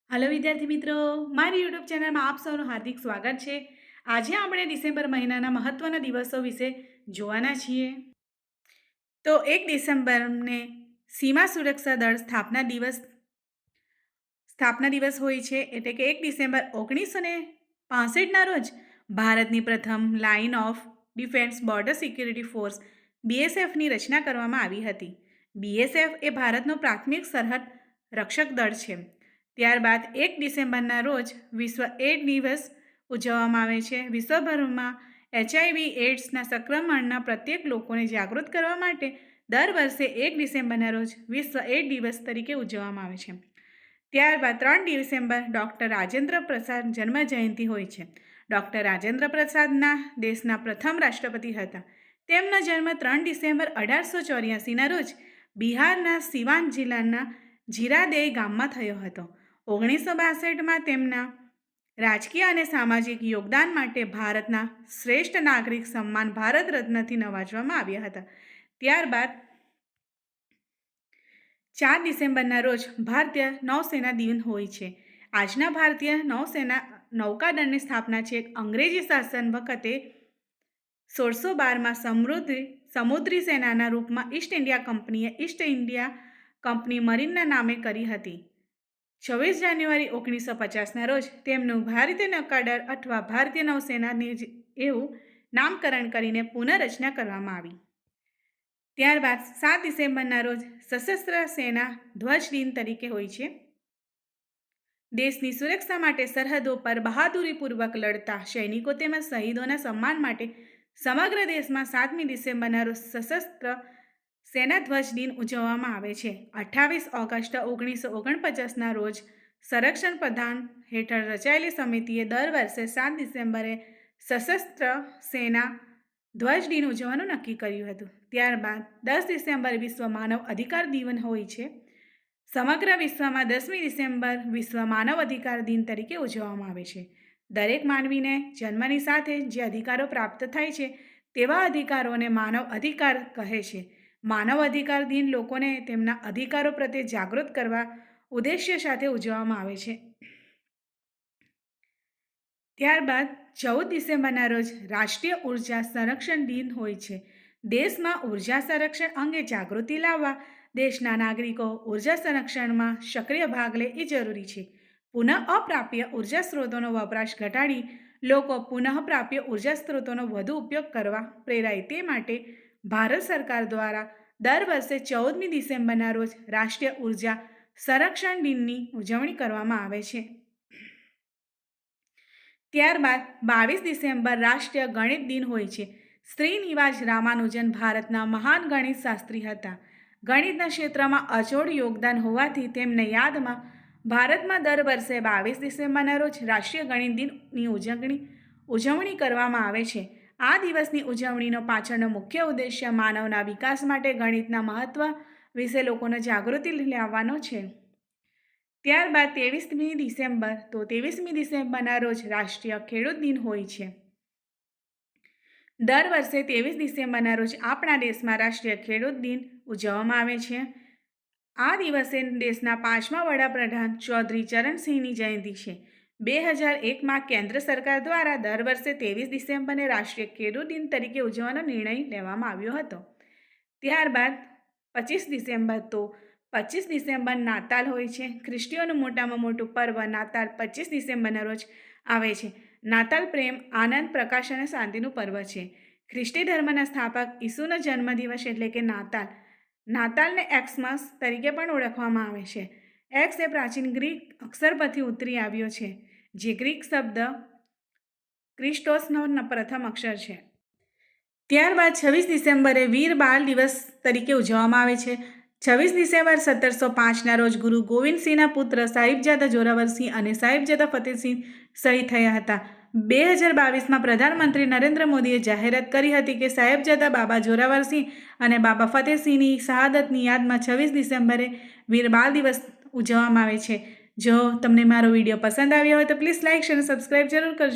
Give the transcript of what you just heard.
Hello विद्यार्थी मित्रों, मारी यूट्यूब चैनल में आप सौનું हार्दिक स्वागत है। आज આપણે ડિસેમ્બર મહિનાના મહત્વના દિવસો વિશે જોવાના છીએ। તો 1 ડિસેમ્બરને સીમા સુરક્ષા દળ સ્થાપના દિવસ હોય છે, એટલે કે 1 ડિસેમ્બર 1965ના રોજ ભારતની પ્રથમ line of defence border security force BSFની રચના કરવામાં આવી હતી। BSF એ ભારતનો પ્રાથમિક સરહદ રક્ષક દળ છે। ત્યારબાદ 1 ડિસેમ્બરના રોજ વિશ્વ એઇડ્સ દિવસ ઉજવવામાં આવે છે। વિશ્વભરમાં HIV એઇડ્સના સંક્રમણના પ્રત્યેક લોકોને જાગૃત કરવા માટે દર વર્ષે 1 ડિસેમ્બરના રોજ વિશ્વ એઇડ્સ દિવસ તરીકે ઉજવવામાં આવે છે। ત્યારબાદ 3 ડિસેમ્બર ડૉક્ટર રાજેન્દ્ર પ્રસાદ જન્મ જયંતિ હોય છે। ડૉક્ટર રાજેન્દ્ર પ્રસાદના દેશના પ્રથમ રાષ્ટ્રપતિ હતા। તેમનો જન્મ 3 ડિસેમ્બર 1884ના રોજ બિહારના સિવાન જિલ્લાના જીરાદેઈ ગામમાં થયો હતો। 1962માં તેમના રાજકીય અને સામાજિક યોગદાન માટે ભારતના શ્રેષ્ઠ નાગરિક સન્માન ભારત રત્નથી નવાજવામાં આવ્યા હતા। ત્યારબાદ 4 ડિસેમ્બરના રોજ ભારતીય નૌસેના દિન હોય છે। આજના ભારતીય નૌસેના નૌકાદળની સ્થાપના છે અંગ્રેજી શાસન વખતે 1612માં સમુદ્રી સેનાના રૂપમાં ઈસ્ટ ઇન્ડિયા કંપની મરીનના નામે કરી હતી। 26 જાન્યુઆરી 1950ના રોજ તેમનું ભારતીય નૌકાદળ અથવા ભારતીય નૌસેના એવું નામકરણ કરીને પુનઃરચના કરવામાં આવી। ત્યારબાદ 7 ડિસેમ્બરના રોજ સશસ્ત્ર સેના ધ્વજ દિન તરીકે હોય છે। દેશની સુરક્ષા માટે સરહદો પર બહાદુરીપૂર્વક લડતા સૈનિકો તેમજ શહીદોના સન્માન માટે સમગ્ર દેશમાં 7મી ડિસેમ્બરના રોજ સશસ્ત્ર સેના ધ્વજ દિન ઉજવવામાં આવે છે। 28 ઓગસ્ટ 1949ના રોજ સંરક્ષણ પ્રધાન હેઠળ રચાયેલી સમિતિએ દર વર્ષે 7 ડિસેમ્બરે સશસ્ત્ર સેના ધ્વજ દિન ઉજવવાનું નક્કી કર્યું હતું। ત્યારબાદ 10 ડિસેમ્બર વિશ્વ માનવ અધિકાર દિન હોય છે। સમગ્ર વિશ્વમાં 10મી ડિસેમ્બર વિશ્વ માનવ અધિકાર દિન તરીકે ઉજવવામાં આવે છે। દરેક માનવીને જન્મની સાથે જે અધિકારો પ્રાપ્ત થાય છે તેવા અધિકારોને માનવ અધિકાર કહે છે। માનવ અધિકાર દિન લોકોને તેમના અધિકારો પ્રત્યે જાગૃત કરવા ઉદ્દેશ્ય સાથે ઉજવવામાં આવે છે। ત્યારબાદ 14 ડિસેમ્બરના રોજ રાષ્ટ્રીય ઉર્જા સંરક્ષણ દિન હોય છે। દેશમાં ઉર્જા સંરક્ષણ અંગે જાગૃતિ લાવવા દેશના નાગરિકો ઉર્જા સંરક્ષણમાં સક્રિય ભાગ લે એ જરૂરી છે। પુનઃ અપ્રાપ્ય ઉર્જા સ્ત્રોતોનો વપરાશ ઘટાડી લોકો પુનઃપ્રાપ્ય ઉર્જા સ્ત્રોતોનો વધુ ઉપયોગ કરવા પ્રેરાય તે માટે ભારત સરકાર દ્વારા દર વર્ષે 14મી ડિસેમ્બરના રોજ રાષ્ટ્રીય ઉર્જા સંરક્ષણ દિનની ઉજવણી કરવામાં આવે છે। ત્યારબાદ 22 ડિસેમ્બર રાષ્ટ્રીય ગણિત દિન હોય છે। શ્રીનિવાસ રામાનુજન ભારતના મહાન ગણિત શાસ્ત્રી હતા। ગણિતના ક્ષેત્રમાં અચોડ યોગદાન હોવાથી તેમને યાદમાં ભારતમાં દર વર્ષે 22 ડિસેમ્બરના રોજ રાષ્ટ્રીય ગણિત દિનની ઉજવણી કરવામાં આવે છે। આ દિવસની ઉજવણીનો પાછળનો મુખ્ય ઉદ્દેશ્ય માનવના વિકાસ માટે ગણિતના મહત્વ વિશે લોકોને જાગૃતિ લાવવાનો છે। ત્યારબાદ 23મી ડિસેમ્બરના રોજ રાષ્ટ્રીય ખેડૂત દિન હોય છે। દર વર્ષે 23 ડિસેમ્બરના રોજ આપણા દેશમાં રાષ્ટ્રીય ખેડૂત દિન ઉજવવામાં આવે છે। આ દિવસે દેશના 5મા વડાપ્રધાન ચૌધરી ચરણસિંહની જયંતિ છે। 2001માં કેન્દ્ર સરકાર દ્વારા દર વર્ષે 23 ડિસેમ્બરને રાષ્ટ્રીય ખેડૂત દિન તરીકે ઉજવવાનો નિર્ણય લેવામાં આવ્યો હતો। ત્યારબાદ 25 ડિસેમ્બર નાતાલ હોય છે। ખ્રિસ્તીઓનું મોટામાં મોટું પર્વ નાતાલ 25 ડિસેમ્બરના રોજ આવે છે। નાતાલ પ્રેમ, આનંદ, પ્રકાશ અને શાંતિનું પર્વ છે। ખ્રિસ્તી ધર્મના સ્થાપક ઈસુનો જન્મદિવસ એટલે કે નાતાલને એક્સમસ તરીકે પણ ઓળખવામાં આવે છે। એક્સ એ પ્રાચીન ગ્રીક અક્ષર પરથી ઉતરી આવ્યો છે, જે ગ્રીક શબ્દ ક્રિસ્ટોસનો પ્રથમ અક્ષર છે। ત્યારબાદ 26 ડિસેમ્બરે વીર બાલ દિવસ તરીકે ઉજવવામાં આવે છે। 26 ડિસેમ્બર 1705ના રોજ ગુરુ ગોવિંદસિંહના પુત્ર સાહિબજાદા જોરાવરસિંહ અને સાહિબજાદા ફતેહસિંહ શહીદ થયા હતા। 2022માં પ્રધાનમંત્રી નરેન્દ્ર મોદીએ જાહેરાત કરી હતી કે સાહિબજાદા બાબા જોરાવરસિંહ અને બાબા ફતેહસિંહની શહાદતની યાદમાં 26 ડિસેમ્બરે વીર બાલ દિવસ ઉજવવામાં આવે છે। જો તમને મારો વિડીયો પસંદ આવ્યો હોય તો પ્લીઝ લાઇક અને સબસ્ક્રાઈબ જરૂર કરજો।